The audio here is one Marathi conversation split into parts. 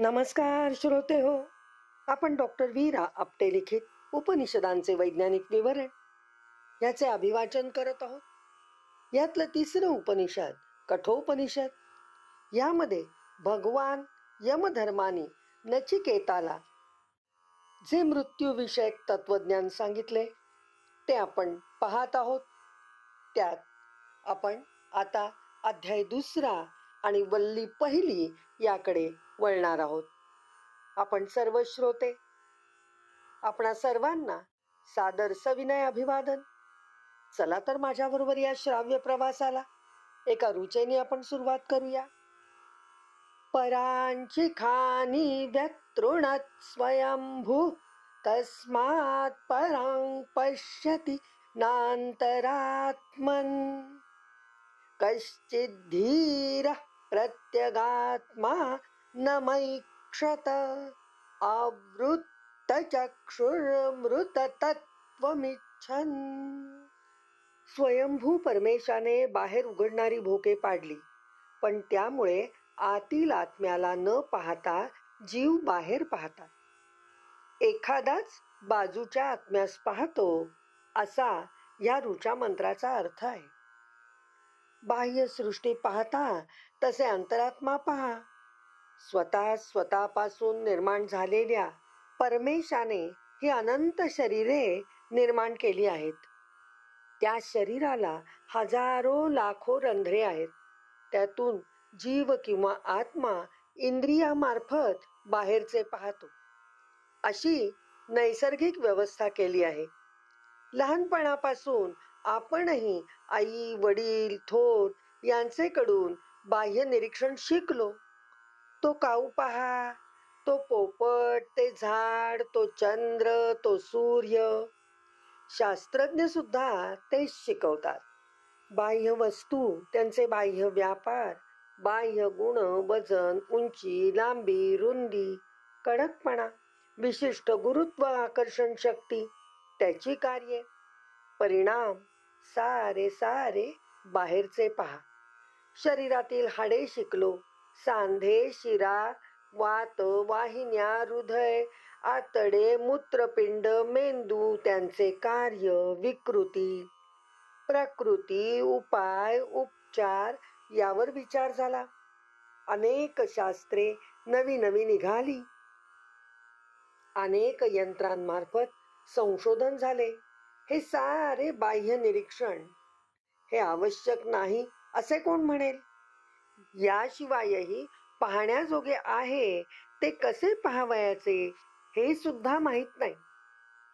नमस्कार श्रोते हो. आपण डॉक्टर वीरा आपटे लिखित उपनिषदांचे वैज्ञानिक विवरण याचे अभिवाचन करत आहोत. यातलं तिसरं उपनिषद कठोपनिषद. यामध्ये भगवान यमधर्माने नचिकेताला जे मृत्यूविषयक तत्वज्ञान सांगितले ते आपण पाहत आहोत. त्यात आपण आता अध्याय 2 आणि वल्ली 1 याकडे वळणार आहोत. आपण सर्व श्रोते, आपणा सर्वांना सादर सविनय अभिवादन. चला तर माझ्याबरोबर या श्राव्य प्रवासाला एका रुचेने आपण सुरुवात करूया. परांची खानी व्यतृणत स्वयंभू तस्मात् परां पश्यति नान्तरात्मन् कश्चिद्धीरः प्रत्यगात्मा न मैक्षत आवृत्तचक्षुर्मृततत्त्वमिच्छन्. स्वयंभू परमेशाने बाहेर उघडणारी भोके पाडली, पण त्यामुळे आतील आत्म्याला न पाहता जीव बाहेर पाहतात. एखादाच बाजूच्या आत्म्यास पाहतो असा या ऋचा मंत्राचा अर्थ आहे. बाह्य सृष्टी पाहता तसे अंतरात्मा पहा. स्वतःपासून निर्माण झालेल्या परमेशाने ही अनंत शरीरे निर्माण केली आहेत. त्या शरीराला हजारो लाखो रंध्रे आहेत. त्यातून जीव किंवा आत्मा इंद्रियामार्फत बाहेरचे पाहतो. अशी नैसर्गिक व्यवस्था केली आहे. लहानपणापासून आपणही आई, वडील, थोर यांचेकडून बाह्य निरीक्षण शिकलो. तो काऊ पहा, तो पोपट, ते झाड, तो चंद्र, तो सूर्य. शास्त्रज्ञ सुद्धा तेच शिकवतात. बाह्य वस्तू, त्यांचे बाह्य व्यापार, बाह्य गुण, वजन, उंची, लांबी, रुंदी, कडकपणा, विशिष्ट गुरुत्व आकर्षण शक्ती, त्याची कार्ये, परिणाम सारे बाहेरचे पहा. शरीरातील हाडे शिकलो. सांधे, शिरा, वात, वाहिन्या, हृदय, आतडे, मूत्रपिंड, मेंदू, त्यांचे कार्य, विकृती, प्रकृती, उपाय, उपचार यावर विचार झाला. अनेक शास्त्रे नवी निघाली. अनेक यंत्रांमार्फत संशोधन झाले. हे सारे बाह्य निरीक्षण हे आवश्यक नाही असे कोण म्हणेल? याशिवायही पाहण्याजोगे आहे ते कसे पाहावयाचे हे सुद्धा माहीत नाही.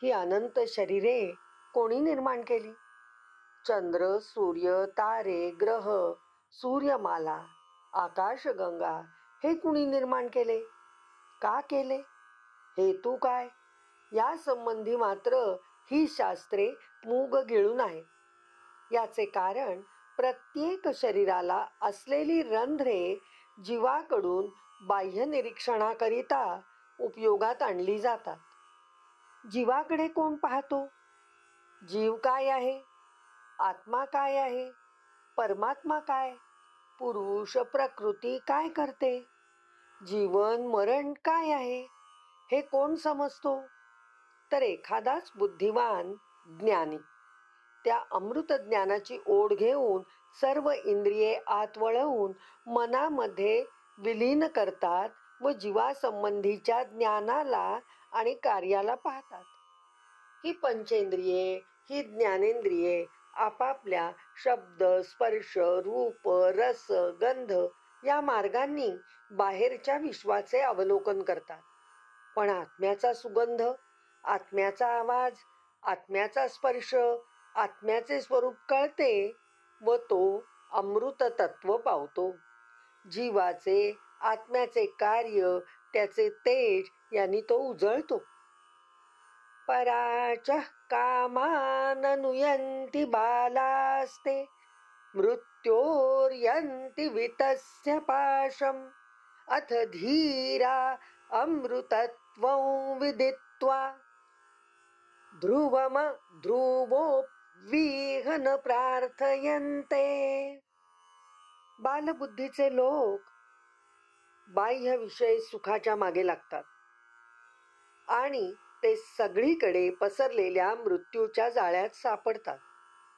ही अनंत शरीरे कोणी निर्माण केली? चंद्र, सूर्य, तारे, ग्रह, सूर्यमाला, आकाशगंगा हे कुणी निर्माण केले? का केले? हेतू काय? या संबंधी मात्र ही शास्त्रे मूग गिळून आहेत. याचे कारण प्रत्येक शरीराला असलेली रंध्रे जीवाकडून बाह्य निरीक्षणाकरिता उपयोगात आणली जातात. जीवाकडे कोण पाहतो? जीव काय आहे? आत्मा काय आहे? परमात्मा काय? पुरुष, प्रकृती काय करते? जीवन मरण काय आहे हे कोण समजतो? तर एखादाच बुद्धिवान ज्ञानी. त्या अमृत ज्ञानाची ओढ घेऊन सर्व इंद्रिये आत वळवून मनामध्ये विलीन करतात व जीवासंबंधीच्या ज्ञानाला आणि कार्याला पाहतात. ही पंचेंद्रिये, ही ज्ञानेंद्रिये आपापल्या शब्द, स्पर्श, रूप, रस, गंध या मार्गांनी बाहेरच्या विश्वाचे अवलोकन करतात. पण आत्म्याचा सुगंध, आत्म्याचा आवाज, आत्म्याचा स्पर्श, आत्म्याचे स्वरूप कळते व तो अमृत तत्व पावतो. जीवाचे, आत्म्याचे कार्य, त्याचे तेज यांनी तो उजळतो. पराचः कामाननुयन्ति बालास्ते मृत्योर्यन्ति वितस्य पाशम् अथ धीरा अमृतत्वं विदित्वा ध्रुवोऽप्येह प्रार्थयन्ते. बालबुद्धीचे लोक बाह्य विषय सुखाच्या मागे लागतात आणि ते सगळीकडे पसरलेल्या मृत्यूच्या जाळ्यात सापडतात.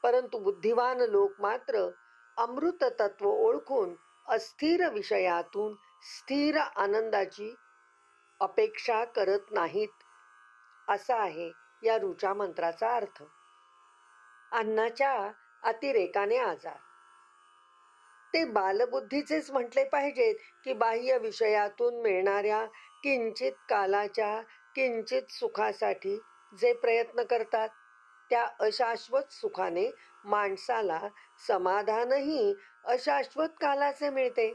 परंतु बुद्धिवान लोक मात्र अमृत तत्व ओळखून अस्थिर विषयातून स्थिर आनंदाची अपेक्षा करत नाहीत. असा आहे या ऋचा मंत्राचा अर्थ. अन्नाच्या अतिरेकाने आजार. ते बालबुद्धीचेच म्हटले पाहिजेत की बाह्य विषयातून मिळणाऱ्या किंचित कालाच्या किंचित सुखासाठी जे प्रयत्न करतात त्या अशाश्वत सुखाने माणसाला समाधानही अशाश्वत कालाचे मिळते.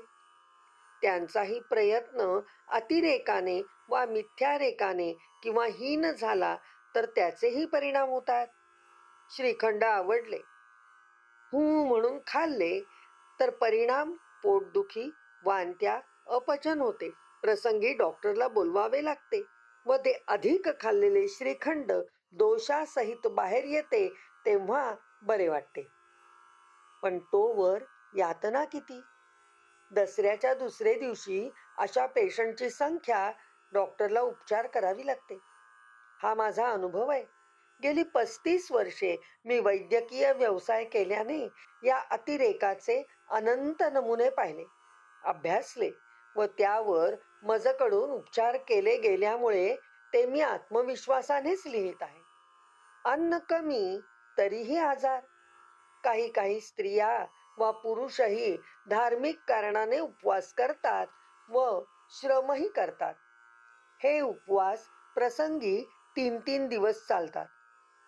त्यांचाही प्रयत्न अतिरेकाने वा मिथ्यारेकाने किंवा हीन झाला तर त्याचेही परिणाम होतात. श्रीखंड आवडले, म्हणून खाल्ले तर परिणाम पोटदुखी, वांत्या, अपचन होते. प्रसंगी डॉक्टरला बोलवावे लागते व ते अधिक खाल्लेले श्रीखंड दोषासहित बाहेर येते तेव्हा बरे वाटते. पण तोवर यातना किती. दसऱ्याच्या दुसरे दिवशी अशा पेशंटची संख्या डॉक्टरला उपचार करावी लागते. हा माझा अनुभव आहे. गेली 35 वर्षे मी वैद्यकीय व्यवसाय केल्याने या अतिरेकाचे अनंत नमुने पाहिले, अभ्यासले व त्यावर माझ्याकडून उपचार केले गेल्यामुळे ते मी आत्मविश्वासानेच लिहित आहे. अन्न कमी तरीही आजार. काही स्त्रिया व पुरुषही धार्मिक कारणाने उपवास करतात व श्रमही करतात. हे उपवास प्रसंगी 3 दिवस चालतात.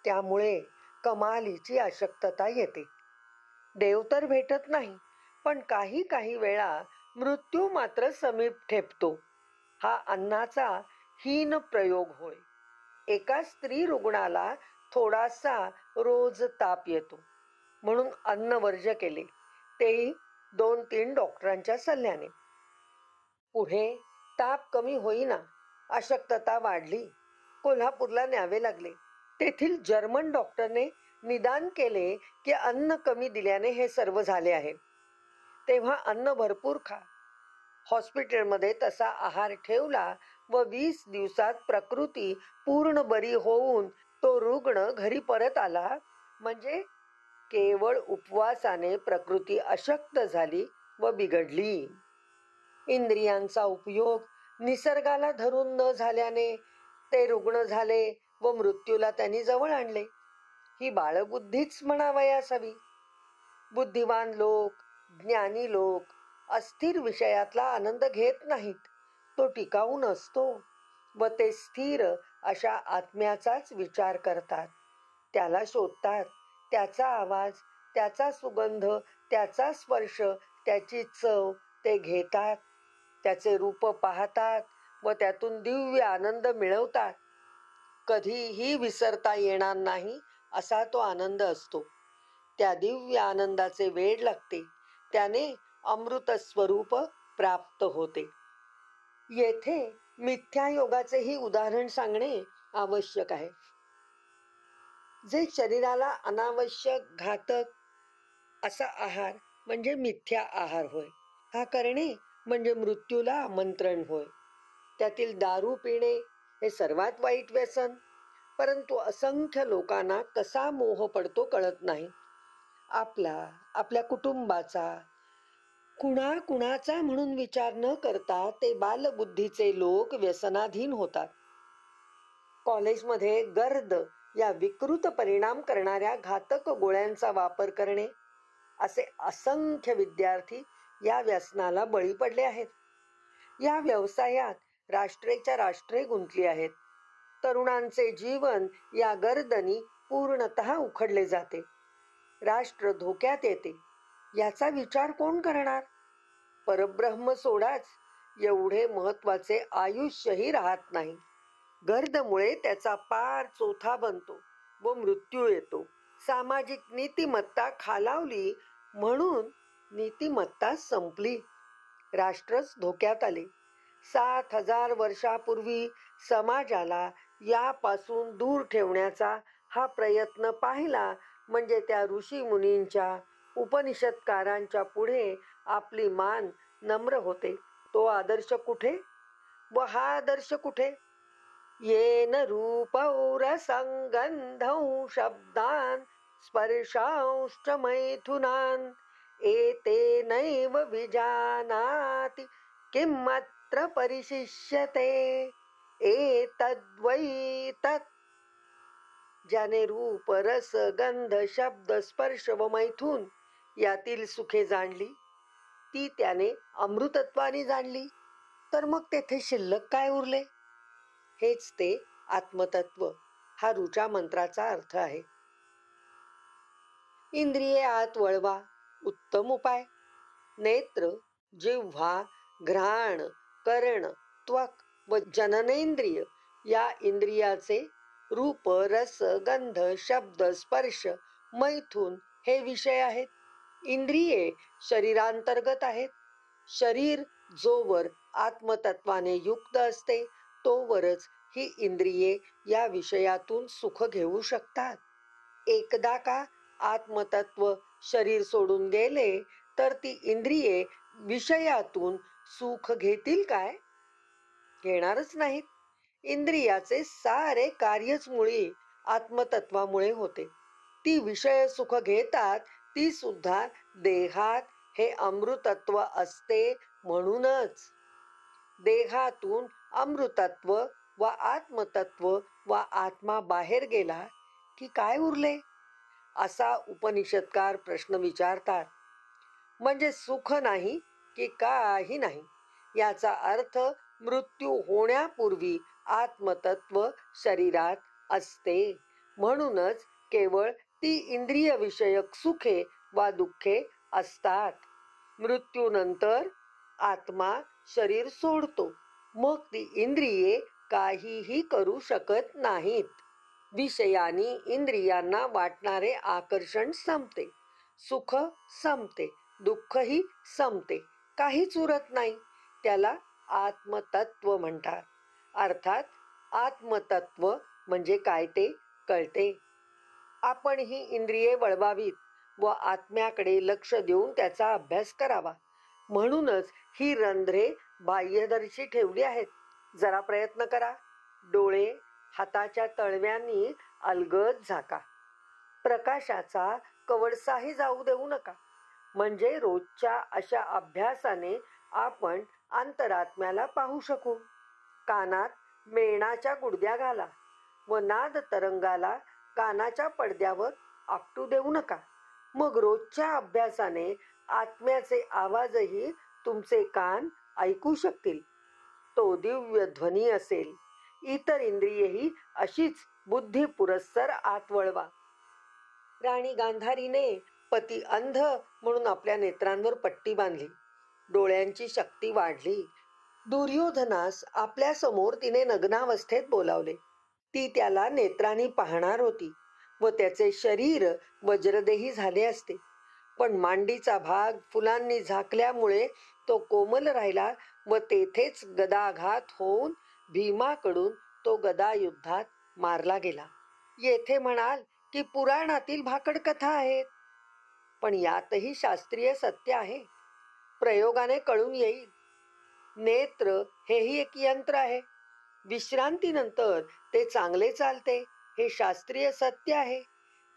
त्यामुळे कमालीची अशक्तता येते. देव तर भेटत नाही, पण काही वेळा मृत्यू मात्र समीप ठेपतो. हा अन्नाचा हीन प्रयोग होय. एका स्त्री रुग्णाला थोडासा रोज ताप येतो म्हणून अन्न वर्ज्य केले, तेही 2-3 डॉक्टरांच्या सल्ल्याने. पुढे ताप कमी होईना, अशक्तता वाढली. कोल्हापूरला न्यावे लागले. तेथील जर्मन डॉक्टरने निदान केले की अन्न कमी दिल्याने हे सर्व झाले आहे, तेव्हा अन्न भरपूर खा. हॉस्पिटलमध्ये तसा आहार ठेवला व 20 दिवसात प्रकृती पूर्ण बरी होऊन तो रुग्ण घरी परत आला. म्हणजे केवळ उपवासाने प्रकृती अशक्त झाली व बिघडली. इंद्रियांचा उपयोग निसर्गाला धरून न झाल्याने ते रुग्ण झाले व मृत्यूला त्यांनी जवळ आणले. ही बाळबुद्धीच म्हणावयास हवी. बुद्धिवान लोक, ज्ञानी लोक अस्थिर विषयातला आनंद घेत नाहीत. तो टिकाऊ नसतो व ते स्थिर अशा आत्म्याचाच विचार करतात. त्याला शोधतात. त्याचा आवाज, त्याचा सुगंध, त्याचा स्पर्श, त्याची चव ते घेतात. त्याचे रूप पाहतात व त्यातून दिव्य आनंद मिळवतात. कधीही विसरता येणार नाही असा तो आनंद असतो. त्या दिव्य आनंदाचे वेड लागते. त्याने अमृत स्वरूप प्राप्त होते. येथे मिथ्यायोगाचेही उदाहरण सांगणे आवश्यक आहे. जे शरीराला अनावश्यक घातक असा आहार म्हणजे मिथ्या आहार होय. हा करणे म्हणजे मृत्यूला आमंत्रण होय. त्यातील दारू पिणे हे सर्वात वाईट व्यसन. परंतु असंख्य लोकांना कसा मोह पडतो कळत नाही. आपला, आपल्या कुटुंबाचा, कुणाचा म्हणून विचार न करता ते बालबुद्धीचे लोक व्यसनाधीन होतात. कॉलेजमध्ये गर्द या विकृत परिणाम करणाऱ्या घातक गोळ्यांचा वापर करणे, असे असंख्य विद्यार्थी या व्यसनाला बळी पडले आहेत. या व्यवसायात राष्ट्रे गुंतली आहेत. तरुणांचे जीवन या गर्दनी पूर्णतः उखडले जाते. राष्ट्र धोक्यात येते. याचा विचार कोण करणार? परब्रह्म सोडाच, एवढे महत्वाचे आयुष्यही राहत नाही. गर्दमुळे त्याचा पार चोथा बनतो व मृत्यू येतो. सामाजिक नीतिमत्ता खालावली म्हणून नीतिमत्ता संपली. राष्ट्रच धोक्यात आले. 7000 वर्षापूर्वी समाजाला यापासून दूर ठेवण्याचा हा प्रयत्न पाहिला म्हणजे त्या ऋषी मुनींच्या, उपनिषदकारांच्या पुढे आपली मान नम्र होते. तो आदर्श कुठे व हा आदर्श कुठे? येन रूपौ रसंगंधौ शब्दान स्पर्शांश्च मैथुनान एतेनैव विजानाति किमत्र परिशिष्यते एतद्वै तत्. ज्याने रूप रस गंध शब्द स्पर्श व मैथुन यातील सुखे जाणली ती त्याने अमृतत्वाने जाणली, तर मग तेथे शिल्लक काय उरले? हेच ते आत्मतत्व हा ऋचा मंत्राचा अर्थ आहे. इंद्रिये आत वळवा, उत्तम उपाय. नेत्र, जिव्हा, घ्राण, कर्ण, त्वक व जननेंद्रिय या इंद्रियाचे रूप रस गंध शब्द स्पर्श मैथुन हे विषय आहेत. इंद्रिये शरीरांतर्गत आहेत. शरीर जोवर आत्मतत्वाने युक्त असते तोवरच ही इंद्रिये या विषयातून सुख घेऊ शकतात. एकदा का आत्मतत्व शरीर सोडून गेले तर ती इंद्रिये विषयातून सुख घेतील काय? घेणारच नाहीत. इंद्रियाचे सारे कार्यच मुळी आत्मतत्वामुळे होते. ती विषय सुख घेतात ती सुद्धा देहात हे अमृतत्व असते म्हणूनच. देहातून अमृतत्व व आत्मतत्व व आत्मा बाहेर गेला की काय उरले, असा उपनिषदकार प्रश्न विचारतात. म्हणजे सुख नाही की काही नाही, याचा अर्थ मृत्यू होण्यापूर्वी आत्मतत्व शरीरात असते. म्हणूनच केवळ ती इंद्रिय विषयक सुखे वा दुःखे असतात. मृत्यूनंतर आत्मा शरीर सोडतो, मग ती इंद्रिये काहीही करू शकत नाहीत. विषयानी इंद्रियांना वाटणारे आकर्षण संपते, सुख संपते, दुःखही संपते, काहीच उरत नाही. त्याला आत्मतत्व म्हणतात. अर्थात आत्मतत्व म्हणजे काय ते कळते. आपण ही इंद्रिये वळवावीत व आत्म्याकडे लक्ष देऊन त्याचा अभ्यास करावा. म्हणूनच ही रंध्रे बाह्यदर्शी ठेवली आहेत. जरा प्रयत्न करा. डोळे हाताच्या तळव्यांनी अलगद झाका. प्रकाशाचा कवडसाही जाऊ देऊ नका. म्हणजे रोजच्या अशा अभ्यासाने आपण अंतरात्म्याला पाहू शकू. कानात मेणाच्या गुडद्या घाला व नाद तरंगाला कानाच्या पडद्यावर आपटू देऊ नका. मग रोजच्या अभ्यासाने आत्म्याचे आवाजही तुमचे कान ऐकू शकतील. तो दिव्य ध्वनी असेल. इतर इंद्रियेही अशीच बुद्धी पुरस्सर आत वळवा. राणी गांधारीने पती अंध म्हणून आपल्या नेत्रांवर पट्टी बांधली. डोळ्यांची शक्ती वाढली. दुर्योधनास आपल्या समोर तिने नग्नावस्थेत बोलावले. ती त्याला नेत्रांनी पाहणार होती व त्याचे शरीर वज्रदेही झाले असते. पण मांडीचा भाग फुलांनी झाकल्यामुळे तो कोमल राहिला व तेथेच गदाघात होऊन भीमाकडून तो गदा युद्धात मारला गेला. येथे म्हणाल की पुराणातील भाकड कथा आहेत, पण यातही शास्त्रीय सत्य आहे. प्रयोगाने कळून येईल. नेत्र हेही एक यंत्र आहे. विश्रांतीनंतर ते चांगले चालते हे शास्त्रीय सत्य आहे.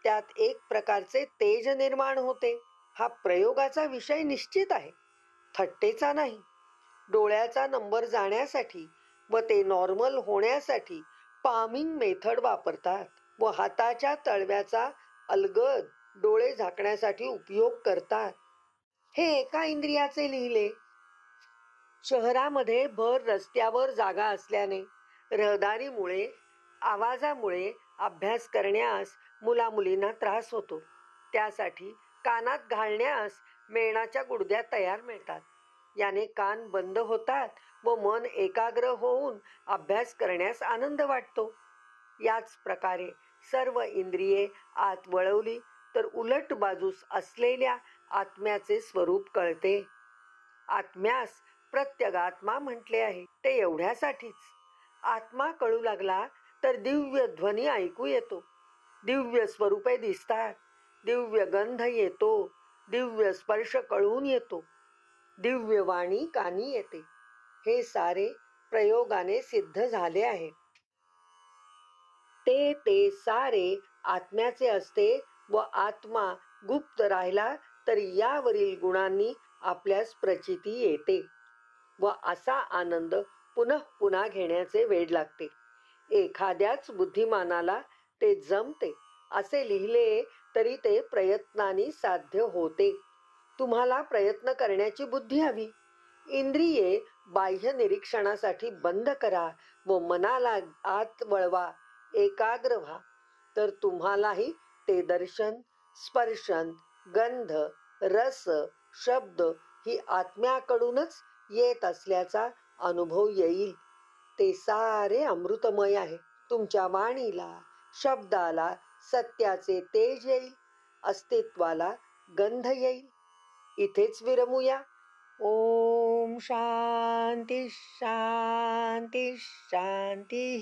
त्यात एक प्रकारचे तेज निर्माण होते. हा प्रयोगाचा विषय निश्चित आहे, थट्टेचा नाही. डोळ्याचा नंबर जाण्यासाठी व ते नॉर्मल होण्यासाठी पामिंग मेथड वापरतात व हाताच्या तळव्याचा अलगद डोळे झाकण्यासाठी उपयोग करतात. हे एका इंद्रियाचे लिहिले. शहरामध्ये भर रस्त्यावर जागा असल्याने रहदारीमुळे आवाजामुळे अभ्यास करण्यास मुलामुलींना त्रास होतो. त्यासाठी कानात घालण्यास मेणाच्या गुडद्या तयार मिळतात. याने कान बंद होतात व मन एकाग्र होऊन अभ्यास करण्यास आनंद वाटतो. याच प्रकारे सर्व इंद्रिये आत वळवली तर उलट बाजूस असलेल्या आत्म्याचे स्वरूप कळते. आत्म्यास प्रत्यगात्मा म्हटले आहे ते एवढ्यासाठीच. आत्मा कळू लागला तर दिव्य ध्वनी ऐकू येतो, दिव्य स्वरूपे दिसतात, दिव्य गंध येतो, दिव्य स्पर्श कळून येतो, दिव्य वाणी कानी येते. हे सारे प्रयोगाने सिद्ध झाले आहे. ते सारे आत्म्याचे असते व आत्मा गुप्त राहिला तर यावरील गुणांनी आपल्यास प्रचिती येते व असा आनंद पुनः पुन्हा घेण्याचे वेड लागते. एखाद्याच बुद्धिमानाला ते जमते असे लिहिले तरी ते प्रयत्नांनी साध्य होते. तुम्हाला प्रयत्न करण्याची बुद्धी हवी. इंद्रिये बाह्य निरीक्षणासाठी बंद करा व मनाला आत वळवा, एकाग्र व्हा, तर तुम्हालाही ते दर्शन, स्पर्शन, गंध, रस, शब्द ही आत्म्याकडूनच येत असल्याचा अनुभव येईल. ते सारे अमृतमय आहे. तुमच्या वाणीला, शब्दाला सत्याचे तेज येईल, अस्तित्वाला गंध येईल. इथेच विरमूया. ओम शांती शांती शांती.